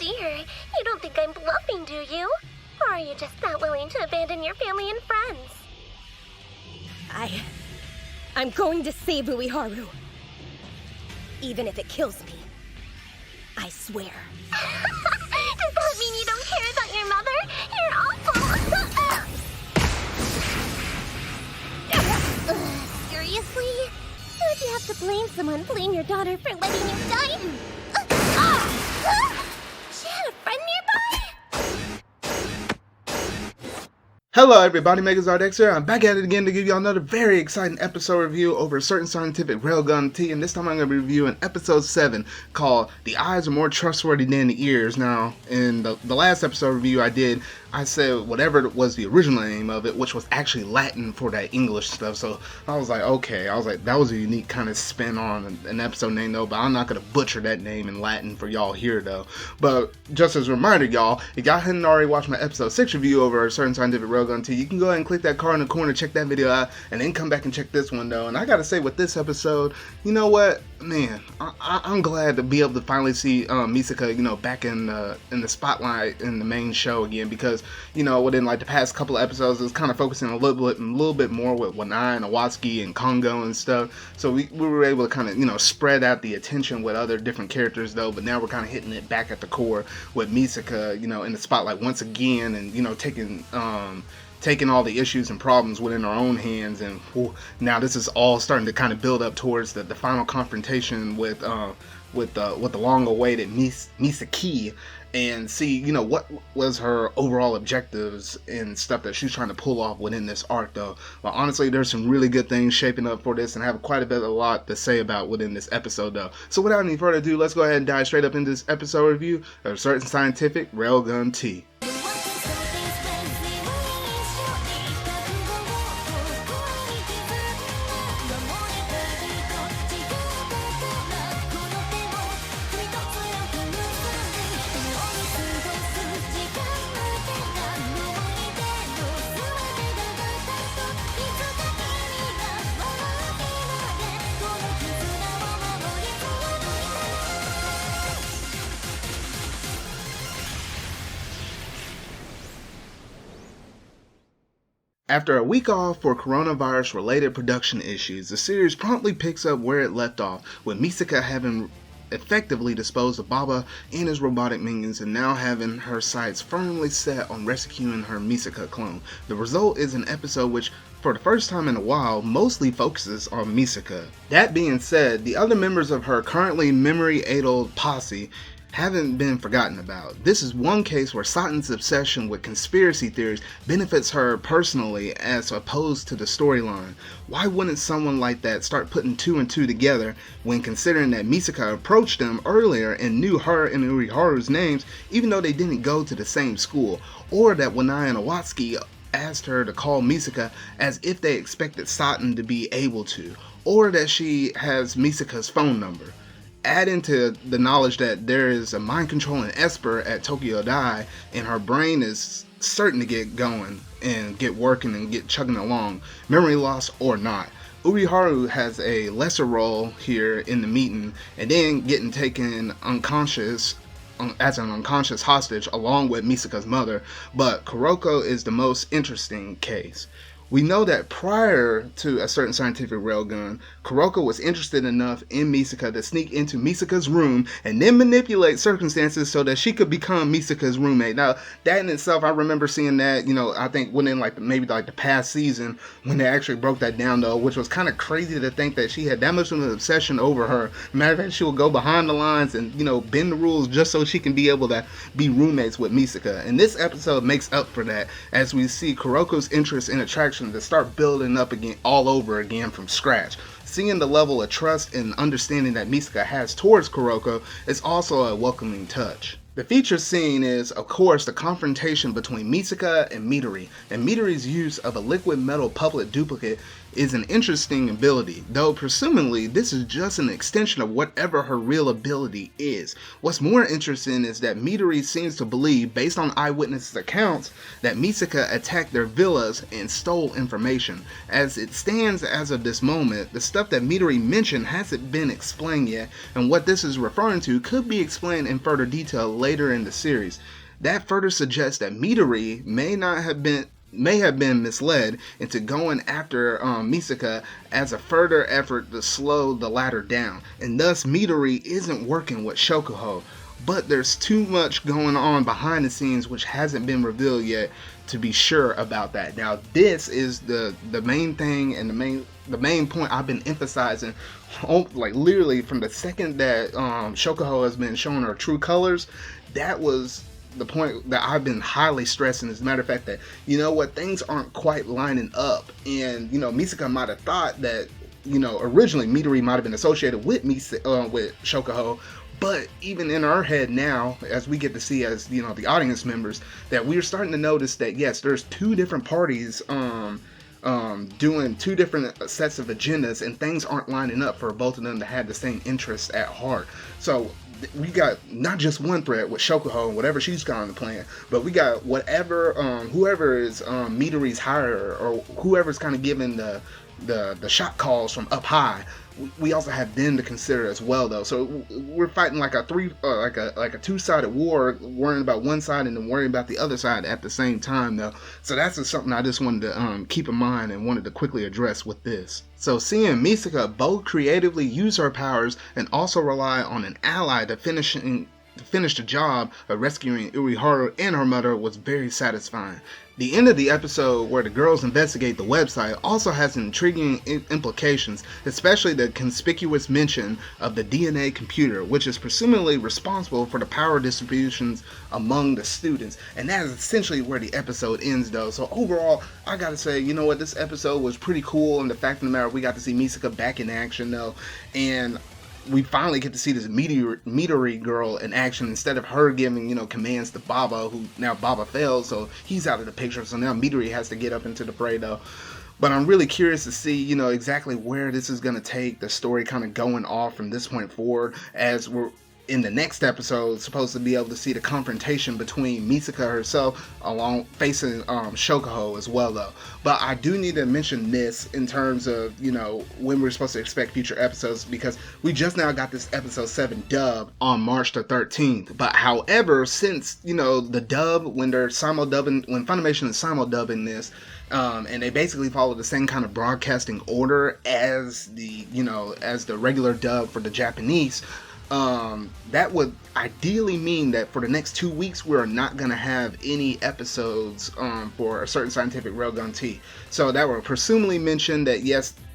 dear, you don't think I'm bluffing, do you? Or are you just not willing to abandon your family and friends? I'm going to save Uiharu. Even if it kills me. I swear. Does that mean you don't care about your mother? You're awful! Seriously? Why'd you have to blame someone, blame your daughter for letting you die? She had a friend nearby? Hello everybody, Megazard X here. I'm back at it again to give you another very exciting episode review over a certain scientific Railgun tea, and this time I'm going to be reviewing episode 7 called The Eyes Are More Trustworthy Than the Ears. Now, in the last episode review I said whatever was the original name of it, which was actually Latin for that English stuff, so I was like, okay, that was a unique kind of spin on an episode name though, but I'm not going to butcher that name in Latin for y'all here though. But just as a reminder, y'all, if y'all hadn't already watched my episode 6 review over a certain scientific Railgun tea, you can go ahead and click that card in the corner, check that video out, and then come back and check this one though. And I gotta say, with this episode, you know what, man, I'm glad to be able to finally see Misaka, back in the spotlight in the main show again, because within like the past couple of episodes, it was kind of focusing a little bit more with Wanai and Awatsuki and Kongo and stuff. So we were able to kind of spread out the attention with other different characters though. But now we're kind of hitting it back at the core with Misaka, in the spotlight once again, and taking all the issues and problems within our own hands. And now this is all starting to kind of build up towards the final confrontation with the long-awaited Misaki, and see what was her overall objectives and stuff that she's trying to pull off within this arc though. Well, honestly, there's some really good things shaping up for this, and I have quite a lot to say about within this episode though. So without any further ado, let's go ahead and dive straight up into this episode review of Certain Scientific Railgun Tea. After a week off for coronavirus-related production issues, the series promptly picks up where it left off, with Misaka having effectively disposed of Baba and his robotic minions, and now having her sights firmly set on rescuing her Misaka clone. The result is an episode which, for the first time in a while, mostly focuses on Misaka. That being said, the other members of her currently memory-addled posse haven't been forgotten about. This is one case where Satan's obsession with conspiracy theories benefits her personally as opposed to the storyline. Why wouldn't someone like that start putting 2 and 2 together when considering that Misaka approached them earlier and knew her and Uiharu's names even though they didn't go to the same school, or that Wanai and Awatsuki asked her to call Misaka as if they expected Satan to be able to, or that she has Misaka's phone number. Add into the knowledge that there is a mind-controlling Esper at Tokyo Dai, and her brain is certain to get going and get working and get chugging along, memory loss or not. Uiharu has a lesser role here in the meeting, and then getting taken unconscious as an unconscious hostage along with Misaka's mother, but Kuroko is the most interesting case. We know that prior to a certain scientific Railgun, Kuroko was interested enough in Misaka to sneak into Misaka's room and then manipulate circumstances so that she could become Misaka's roommate. Now, that in itself, I remember seeing that, I think within maybe the past season when they actually broke that down though, which was kind of crazy to think that she had that much of an obsession over her. Matter of fact, she would go behind the lines and, bend the rules just so she can be able to be roommates with Misaka. And this episode makes up for that as we see Kuroko's interest and attraction to start building up again all over again from scratch. Seeing the level of trust and understanding that Misaka has towards Kuroko is also a welcoming touch. The featured scene is, of course, the confrontation between Misaka and Midori, and Midori's use of a liquid metal puppet duplicate is an interesting ability, though presumably this is just an extension of whatever her real ability is. What's more interesting is that Midori seems to believe, based on eyewitnesses' accounts, that Misaka attacked their villas and stole information. As it stands as of this moment, the stuff that Midori mentioned hasn't been explained yet, and what this is referring to could be explained in further detail later later in the series. That further suggests that Midori may have been misled into going after Misaka as a further effort to slow the latter down, and thus Midori isn't working with Shokuho. But there's too much going on behind the scenes which hasn't been revealed yet to be sure about that. Now this is the main thing and the main point I've been emphasizing, like literally from the second that Shokuho has been showing her true colors. That was the point that I've been highly stressing. As a matter of fact, that things aren't quite lining up, and Misaka might have thought that originally Midori might have been associated with with Shokuho. But even in our head now, as we get to see as the audience members, that we're starting to notice that yes, there's two different parties doing two different sets of agendas, and things aren't lining up for both of them to have the same interests at heart. So we got not just one threat with Shokuho and whatever she's got on the plan, but we got whoever is Midori's higher, or whoever's kind of giving the shot calls from up high. We also have them to consider as well, though. So we're fighting like a two-sided war, worrying about one side and then worrying about the other side at the same time, though. So that's just something I just wanted to keep in mind and wanted to quickly address with this. So seeing Misaka both creatively use her powers and also rely on an ally to finish the job of rescuing Ueharu and her mother was very satisfying. The end of the episode where the girls investigate the website also has intriguing implications, especially the conspicuous mention of the DNA computer, which is presumably responsible for the power distributions among the students. And that is essentially where the episode ends, though. So overall, I gotta say, this episode was pretty cool, and the fact of the matter, we got to see Misaka back in action, though, and we finally get to see this Midori girl in action instead of her giving, commands to Baba, who now Baba failed, so he's out of the picture. So now Midori has to get up into the fray, though. But I'm really curious to see, exactly where this is going to take the story kind of going off from this point forward, as we're in the next episode supposed to be able to see the confrontation between Misaka herself along facing Shokuho as well, though. But I do need to mention this in terms of when we're supposed to expect future episodes, because we just now got this episode 7 dub on March the 13th. But however, since the dub, when they're when Funimation is simuldubbing this, and they basically follow the same kind of broadcasting order as the regular dub for the Japanese, that would ideally mean that for the next 2 weeks we are not going to have any episodes for a certain scientific Railgun T. So that would presumably mention that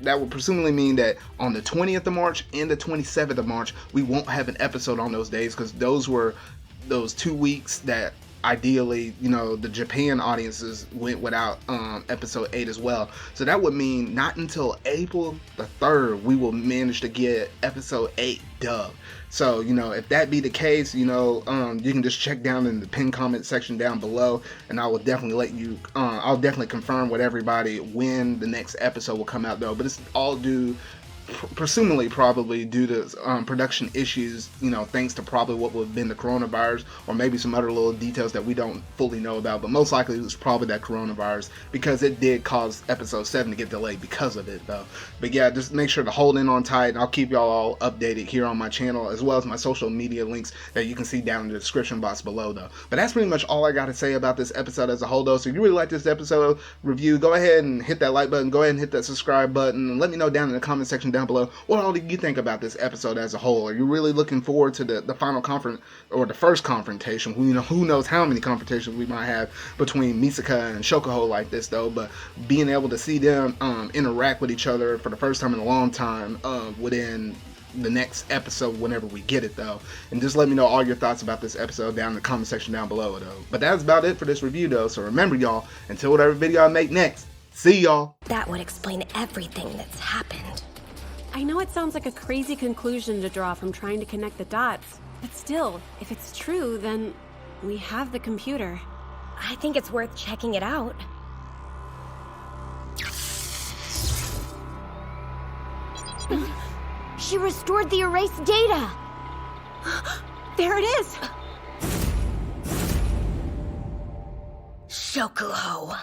that would presumably mean that on the 20th of March and the 27th of March we won't have an episode on those days, because those were those 2 weeks that ideally the Japan audiences went without episode 8 as well. So that would mean not until April the 3rd we will manage to get episode 8 dub. So if that be the case, you can just check down in the pinned comment section down below, and I will definitely let you I'll definitely confirm with everybody when the next episode will come out, though. But it's all due presumably probably due to production issues, thanks to probably what would have been the coronavirus, or maybe some other little details that we don't fully know about, but most likely it was probably that coronavirus, because it did cause episode 7 to get delayed because of it, though. But yeah, just make sure to hold in on tight, and I'll keep y'all all updated here on my channel, as well as my social media links that you can see down in the description box below, though. But that's pretty much all I got to say about this episode as a whole, though. So if you really like this episode review, go ahead and hit that like button, go ahead and hit that subscribe button, and let me know down in the comment section down below what all do you think about this episode as a whole. Are you really looking forward to the final or the first confrontation? Who knows how many confrontations we might have between Misaka and Shokuho like this, though. But being able to see them interact with each other for the first time in a long time within the next episode whenever we get it, though. And just let me know all your thoughts about this episode down in the comment section down below, though. But that's about it for this review, though. So remember, y'all, until whatever video I make next, see y'all. That would explain everything that's happened. I know it sounds like a crazy conclusion to draw from trying to connect the dots, but still, if it's true, then we have the computer. I think it's worth checking it out. She restored the erased data! There it is! Shokuho.